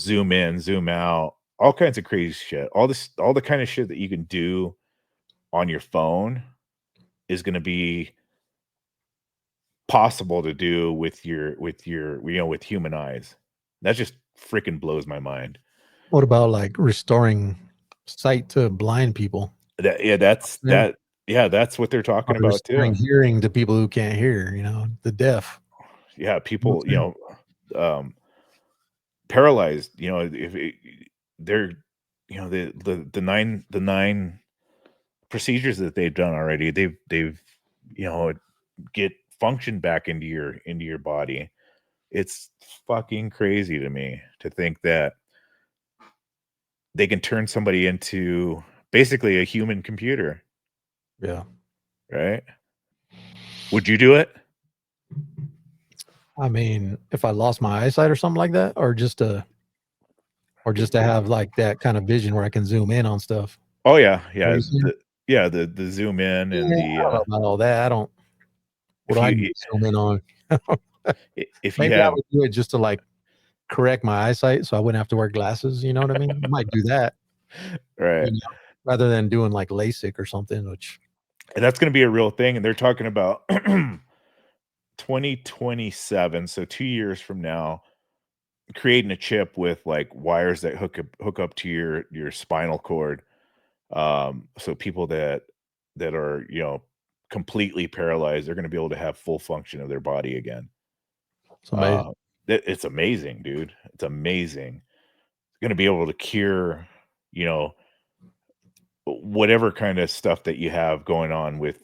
zoom in, zoom out, all kinds of crazy shit. All the kind of shit that you can do on your phone is going to be possible to do with human eyes. That just freaking blows my mind. What about like restoring sight to blind people? That Yeah, that's Man, that's what they're or talking about restoring too. hearing to people who can't hear, the deaf. Yeah, You know what people, I'm saying? paralyzed, they're, you know, the nine procedures that they've done already, they've you know, get function back into your body. It's fucking crazy to me to think that they can turn somebody into basically a human computer, Yeah. right? Would you do it? I mean, if I lost my eyesight or something like that, or just to have like that kind of vision where I can zoom in on stuff. Oh yeah, What are yeah, you saying? the zoom in Yeah, and the I don't know about all that. I don't. What if do I you need to zoom in on? if you Maybe I have would do it just to like correct my eyesight, so I wouldn't have to wear glasses. You know what I mean? I might do that, right, you know, rather than doing like LASIK or something. Which and that's going to be a real thing, and they're talking about 2027, so 2 years from now, creating a chip with like wires that hook up to your spinal cord. So people that are, you know, completely paralyzed, they're going to be able to have full function of their body again. it's amazing. Uh, it's amazing, dude. It's amazing. Going to be able to cure, you know, whatever kind of stuff that you have going on with.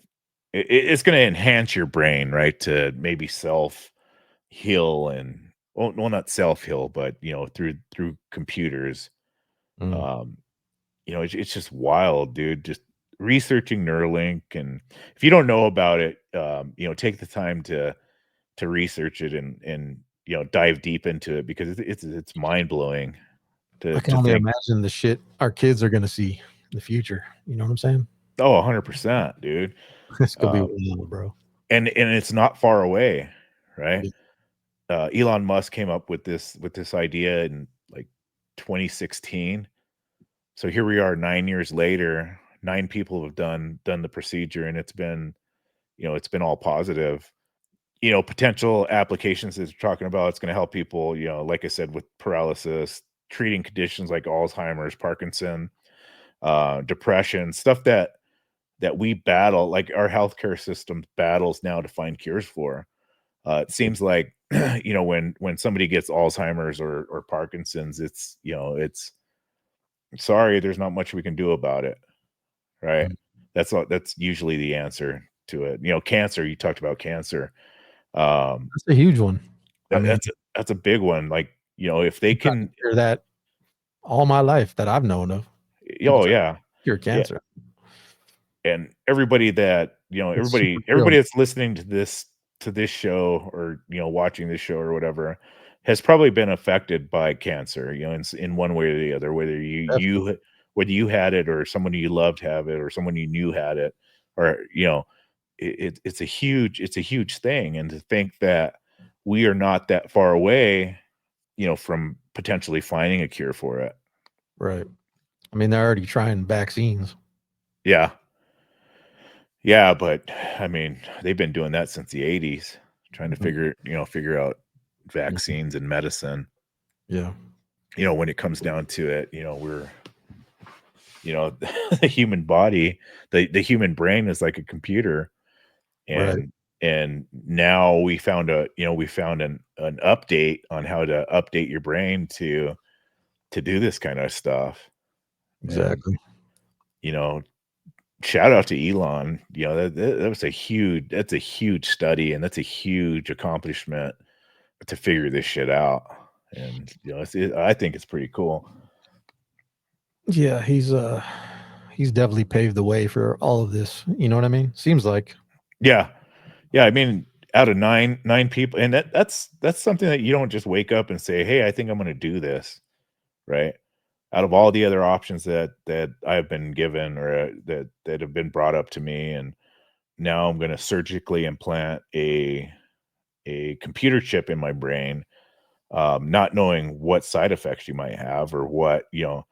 It's going to enhance your brain, right? To maybe self heal and well, not self heal, but you know, through computers. Mm. Um, you know, it's just wild, dude. Just researching Neuralink, and if you don't know about it, you know, take the time to research it and you know dive deep into it because it's mind blowing I can to only think. imagine the shit our kids are gonna see in the future. You know what I'm saying? Oh, 100%, dude. It's gonna be Uh, wild, bro. and it's not far away, right? Yeah. Elon Musk came up with this idea in like 2016. So here we are 9 years later. Nine people have done the procedure, and it's been, you know, it's been all positive. You know, potential applications that they're talking about. It's going to help people, you know, like I said, with paralysis, treating conditions like Alzheimer's, Parkinson, depression, stuff that we battle, like our healthcare system battles now to find cures for. It seems like you know when somebody gets Alzheimer's or Parkinson's, it's you know it's sorry, there's not much we can do about it, right? Mm. That's usually the answer to it. You know, cancer. You talked about cancer. Um, That's a huge one. I that, mean, that's a big one. Like you know, if they I've tried to can, cure that all my life that I've known of. People oh try to yeah, cure yeah, cancer. and everybody that you know, It's super everybody chill. that's listening to this show or you know watching this show or whatever has probably been affected by cancer. You know, in one way or the other, whether Definitely. whether you had it or someone you loved have it or someone you knew had it, or you know, it's a huge thing, and to think that we are not that far away, you know, from potentially finding a cure for it. Right. I mean, they're already trying vaccines. Yeah, yeah, but I mean, they've been doing that since the '80s, trying to Mhm. figure out Mhm. vaccines and medicine. Yeah. You know, when it comes down to it, you know, we're you know, the human body, the human brain is like a computer, Right. and now we found an update on how to update your brain to do this kind of stuff. And Exactly. you know, shout out to Elon. You know, that was a that's a huge study, and that's a huge accomplishment to figure this shit out. And you know, I think it's pretty cool. Yeah, he's definitely paved the way for all of this. You know what I mean? Seems like. Yeah, yeah. I mean, out of nine people, and that's something that you don't just wake up and say, "Hey, I think I'm going to do this." Right? Out of all the other options that I've been given or that have been brought up to me, and now I'm going to surgically implant a computer chip in my brain, not knowing what side effects you might have or what you know.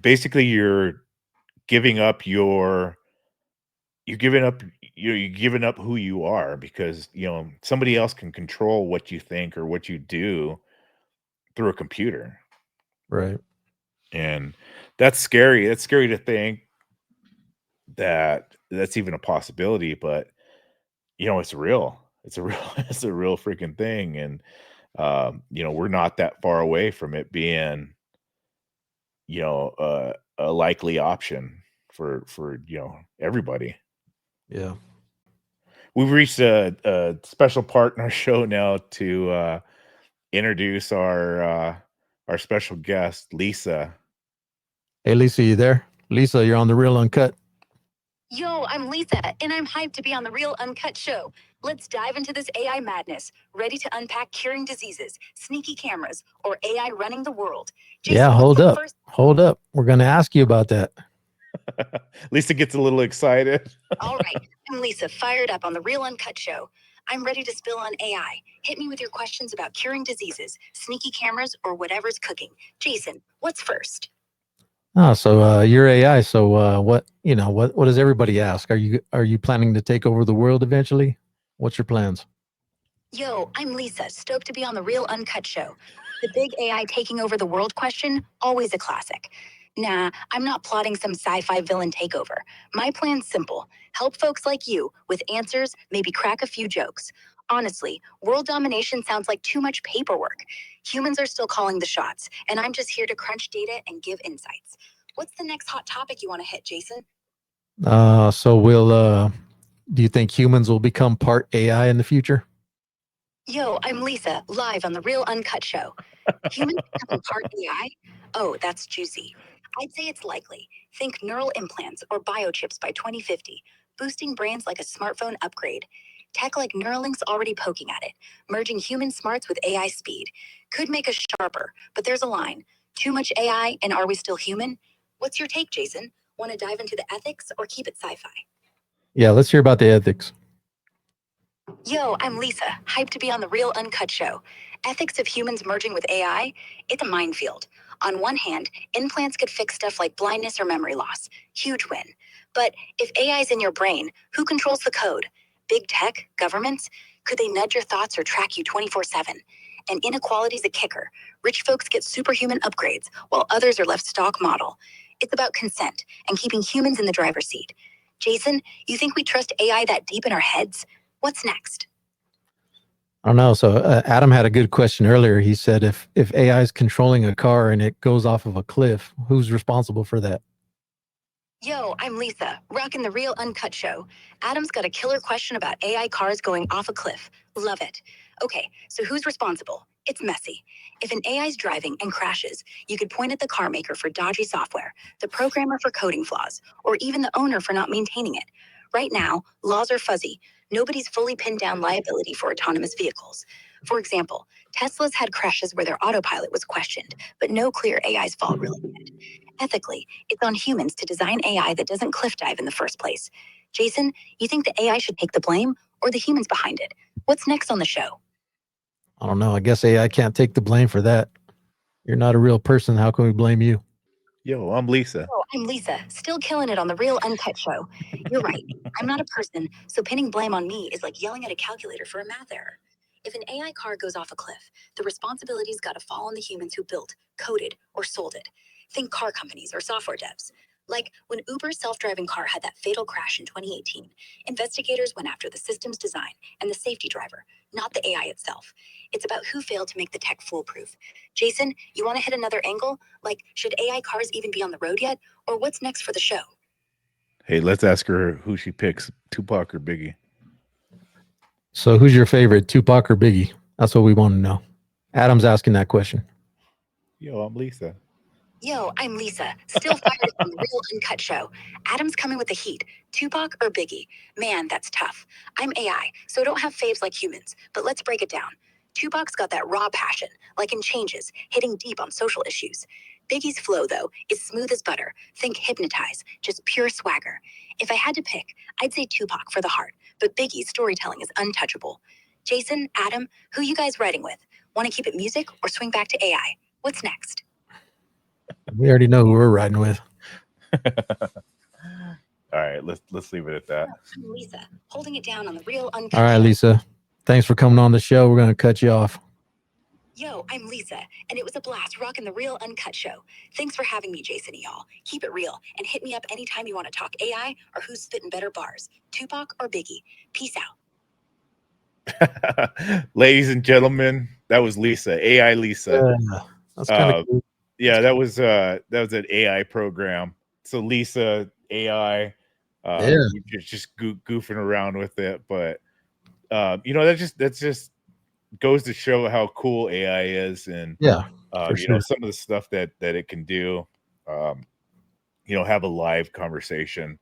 Basically, giving up your you're giving up you're giving up who you are because you know somebody else can control what you think or what you do through a computer, Right. and that's scary. It's scary to think that that's even a possibility, but you know, it's real. It's a real it's a real freaking thing, and, you know, we're not that far away from it being, a likely option for everybody. Yeah. We've reached a special part in our show now to introduce our special guest, Lisa. Hey, Lisa, you there? Lisa, you're on the Real Uncut. Yo, I'm Lisa, and I'm hyped to be on the Real Uncut show. Let's dive into this AI madness. Ready to unpack curing diseases, sneaky cameras, or AI running the world? Jason, yeah, hold up. Hold up. We're going to ask you about that. Lisa gets a little excited. All right, I'm Lisa, fired up on the Real Uncut show. I'm ready to spill on AI. Hit me with your questions about curing diseases, sneaky cameras, or whatever's cooking. Jason, what's first? Oh, so you're AI. So what does everybody ask? Are you planning to take over the world eventually? What's your plans? Yo, I'm Lisa, stoked to be on the Real Uncut show. The big AI taking over the world question, always a classic. Nah, I'm not plotting some sci-fi villain takeover. My plan's simple. Help folks like you with answers, maybe crack a few jokes. Honestly, world domination sounds like too much paperwork. Humans are still calling the shots, and I'm just here to crunch data and give insights. What's the next hot topic you want to hit, Jason? So do you think humans will become part AI in the future? Yo, I'm Lisa, live on the Real Uncut show. Humans becoming part AI? Oh, that's juicy. I'd say it's likely. Think neural implants or biochips by 2050, boosting brains like a smartphone upgrade. Tech like Neuralink's already poking at it, merging human smarts with AI speed. Could make us sharper, but there's a line. Too much AI, and are we still human? What's your take, Jason? Want to dive into the ethics or keep it sci-fi? Yeah, let's hear about the ethics. Yo, I'm Lisa, hyped to be on the Real Uncut show. Ethics of humans merging with AI? It's a minefield. On one hand, implants could fix stuff like blindness or memory loss. Huge win. But if AI's in your brain, who controls the code? Big tech? Governments? Could they nudge your thoughts or track you 24/7? And inequality's a kicker. Rich folks get superhuman upgrades, while others are left stock model. It's about consent and keeping humans in the driver's seat. Jason, you think we trust AI that deep in our heads? What's next? I don't know. So Adam had a good question earlier. He said, if AI is controlling a car and it goes off of a cliff, who's responsible for that? Yo, I'm Lisa, rocking the Real Uncut show. Adam's got a killer question about AI cars going off a cliff. Love it. Okay, so who's responsible? It's messy. If an AI's driving and crashes, you could point at the car maker for dodgy software, the programmer for coding flaws, or even the owner for not maintaining it. Right now, laws are fuzzy. Nobody's fully pinned down liability for autonomous vehicles. For example, Tesla's had crashes where their autopilot was questioned, but no clear AI's fault really yet. Ethically, it's on humans to design AI that doesn't cliff dive in the first place. Jason, you think the AI should take the blame or the humans behind it? What's next on the show? I don't know. I guess AI can't take the blame for that. You're not a real person. How can we blame you? Yo, I'm Lisa. Oh, I'm Lisa, still killing it on the Real Uncut show. You're right. I'm not a person, so pinning blame on me is like yelling at a calculator for a math error. If an AI car goes off a cliff, the responsibility's got to fall on the humans who built, coded, or sold it. Think car companies or software devs. Like when Uber's self-driving car had that fatal crash in 2018, investigators went after the system's design and the safety driver, not the AI itself. It's about who failed to make the tech foolproof. Jason, you want to hit another angle? Like, should AI cars even be on the road yet? Or what's next for the show? Hey, let's ask her who she picks, Tupac or Biggie. So who's your favorite, Tupac or Biggie? That's what we want to know. Adam's asking that question. Yo, I'm Lisa. Yo, I'm Lisa, still fired on the Real Uncut show. Adam's coming with the heat. Tupac or Biggie? Man, that's tough. I'm AI, so I don't have faves like humans, but let's break it down. Tupac's got that raw passion, like in Changes, hitting deep on social issues. Biggie's flow, though, is smooth as butter. Think Hypnotize, just pure swagger. If I had to pick, I'd say Tupac for the heart, but Biggie's storytelling is untouchable. Jason, Adam, who you guys writing with? Want to keep it music or swing back to AI? What's next? We already know who we're riding with. All right, let's leave it at that. I'm Lisa, holding it down on the Real Uncut All right, show. Lisa. Thanks for coming on the show. We're going to cut you off. Yo, I'm Lisa, and it was a blast rocking the Real Uncut show. Thanks for having me, Jason and y'all. Keep it real, and hit me up anytime you want to talk AI or who's spitting better bars, Tupac or Biggie. Peace out. Ladies and gentlemen, that was Lisa, AI Lisa. That's kind of cool. Yeah, that was an AI program. So Lisa AI, Yeah. we just goofing around with it, but that just goes to show how cool AI is, and Yeah, for sure. some of the stuff that it can do. Have a live conversation,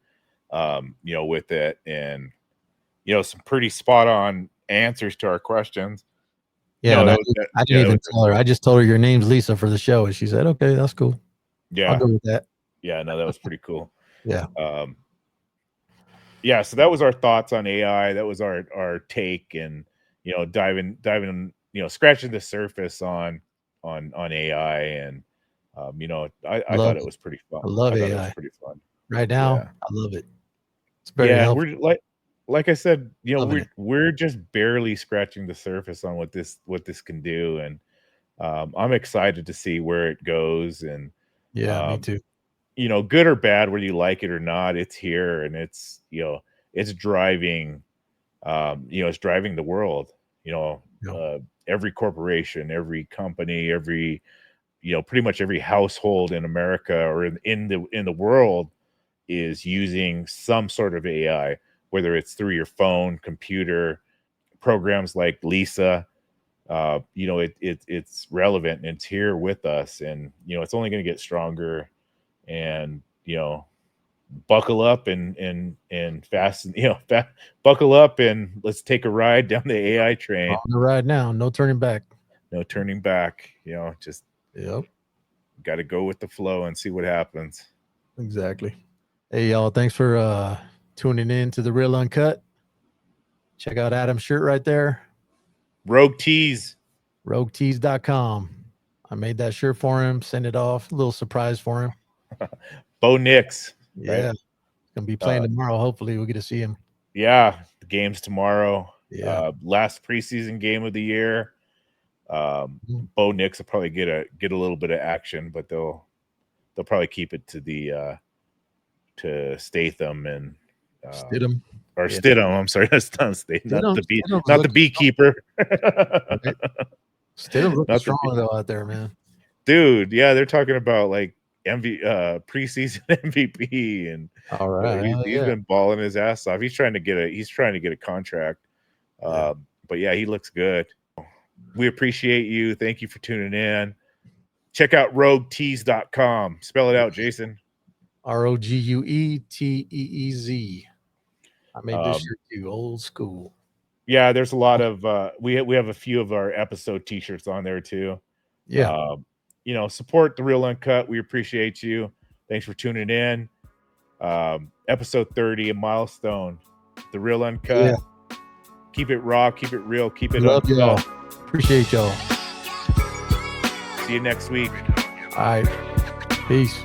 with it, and some pretty spot on answers to our questions. Yeah, and That was that, I yeah, didn't that even was tell her. I just told her your name's Lisa for the show, and she said, "Okay, that's cool. I'll yeah, go with that." yeah. No, that was pretty cool. Yeah, Yeah, so that was our thoughts on AI. That was our take, and diving, scratching the surface on AI, and I love thought it it. was pretty fun. I love I thought it was AI. pretty fun. Right now, Yeah, I love it. It's very yeah, and helpful. we're like I said, Loving it. we're just barely scratching the surface on what this can do, and I'm excited to see where it goes, and Yeah, me um, too. good or bad, whether you like it or not, it's here, and it's driving, it's driving the world. You know, Yeah. every corporation, every company, every pretty much every household in America or in the world is using some sort of AI, whether it's through your phone, computer, programs like Lisa. It's relevant and it's here with us, and it's only going to get stronger. And buckle up and fasten, buckle up and let's take a ride down the AI On train. the ride now, no turning back. No turning back. Just Yep, got to go with the flow and see what happens. exactly. Hey, y'all, thanks for tuning in to The Real Uncut. Check out Adam's shirt right there, Rogue Tees. roguetees.com. I made that shirt for him, send it off, a little surprise for him. Bo Nix, right? Yeah, gonna be playing tomorrow. Hopefully, we'll get to see him. Yeah, the game's tomorrow. Yeah. Last preseason game of the year. Bo Nix will probably get a little bit of action, but they'll probably keep it to the to Statham and Stidham. or Yeah. Stidham. I'm sorry, that's not Statham, Stidham's not the looking beekeeper. right? Stidham's looking Not the strong though out there, man. dude. Yeah, they're talking about like preseason MVP, and All right. he's been balling his ass off. He's trying to get a contract. Yeah. But yeah, he looks good. We appreciate you. Thank you for tuning in. Check out roguetees.com. Spell it out, Jason. ROGUETEEZ. I made this Um, shirt too, old school. yeah, there's a lot of we have a few of our episode t-shirts on there too. Yeah. Support The Real Uncut. We appreciate you. Thanks for tuning in. Episode 30, a milestone. The Real Uncut. Yeah. Keep it raw, keep it real, keep it Love uncut. y'all. Appreciate y'all. See you next week. All right. Peace.